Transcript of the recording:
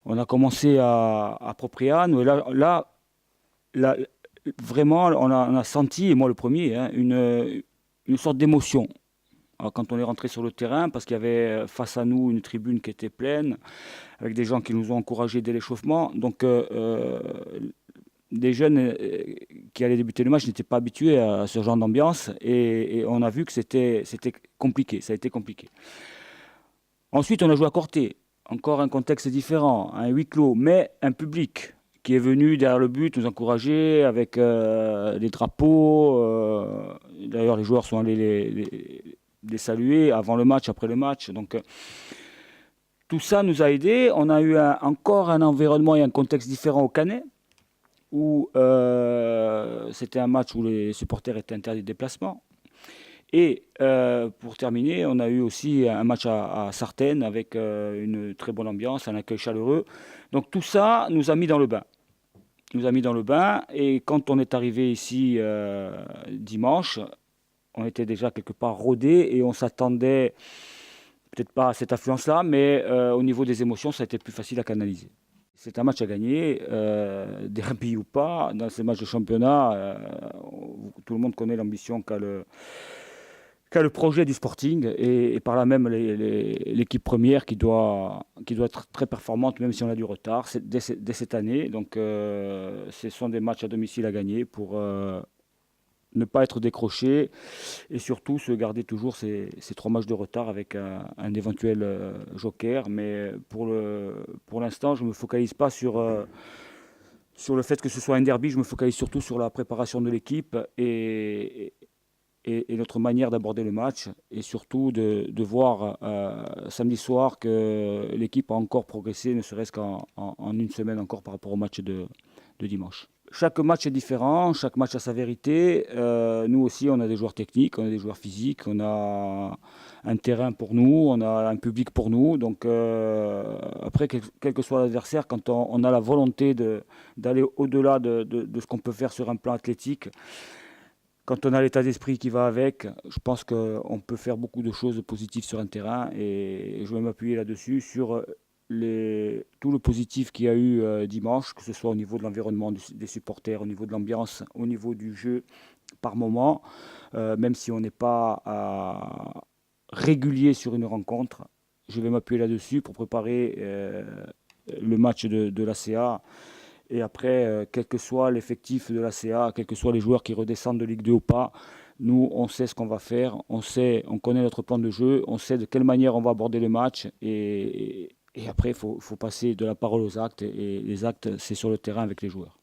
On a commencé à Propriano et là, vraiment, on a senti, et moi le premier, hein, une sorte d'émotion. Alors, quand on est rentré sur le terrain, parce qu'il y avait face à nous une tribune qui était pleine, avec des gens qui nous ont encouragés dès l'échauffement. Donc, des jeunes qui allaient débuter le match n'étaient pas habitués à ce genre d'ambiance et on a vu que c'était compliqué, ça a été compliqué. Ensuite, on a joué à Corté, encore un contexte différent, un huis clos, mais un public qui est venu derrière le but nous encourager avec des drapeaux. D'ailleurs, les joueurs sont allés les saluer avant le match, après le match. Donc, tout ça nous a aidés. On a eu encore un environnement et un contexte différent au Canet, où c'était un match où les supporters étaient interdits de déplacement. Et pour terminer, on a eu aussi un match à Sartène avec une très bonne ambiance, un accueil chaleureux. Donc tout ça nous a mis dans le bain. Nous a mis dans le bain. Et quand on est arrivé ici dimanche, on était déjà quelque part rodé et on s'attendait peut-être pas à cette affluence-là, mais au niveau des émotions, ça a été plus facile à canaliser. C'est un match à gagner, derby ou pas. Dans ces matchs de championnat, tout le monde connaît l'ambition qu'a le projet du Sporting et par là même l'équipe première qui doit être très performante, même si on a du retard dès cette année. Donc, ce sont des matchs à domicile à gagner pour ne pas être décroché et surtout se garder toujours ces 3 matchs de retard avec un éventuel joker. Mais pour l'instant, je ne me focalise pas sur le fait que ce soit un derby, je me focalise surtout sur la préparation de l'équipe et notre manière d'aborder le match et surtout de voir samedi soir que l'équipe a encore progressé, ne serait-ce qu'en une semaine encore par rapport au match de dimanche. Chaque match est différent, chaque match a sa vérité. Nous aussi, on a des joueurs techniques, on a des joueurs physiques, on a un terrain pour nous, on a un public pour nous. Donc après, quel que soit l'adversaire, quand on a la volonté d'aller au-delà de ce qu'on peut faire sur un plan athlétique, quand on a l'état d'esprit qui va avec, je pense qu'on peut faire beaucoup de choses positives sur un terrain et je vais m'appuyer là-dessus sur tout le positif qu'il y a eu dimanche, que ce soit au niveau de l'environnement des supporters, au niveau de l'ambiance, au niveau du jeu par moment, même si on n'est pas régulier sur une rencontre, je vais m'appuyer là-dessus pour préparer le match de l'ACA et après, quel que soit l'effectif de la CA, quels que soient les joueurs qui redescendent de Ligue 2 ou pas, nous, on sait ce qu'on va faire, on connaît notre plan de jeu, on sait de quelle manière on va aborder le match. Et après, il faut passer de la parole aux actes. Et les actes, c'est sur le terrain avec les joueurs.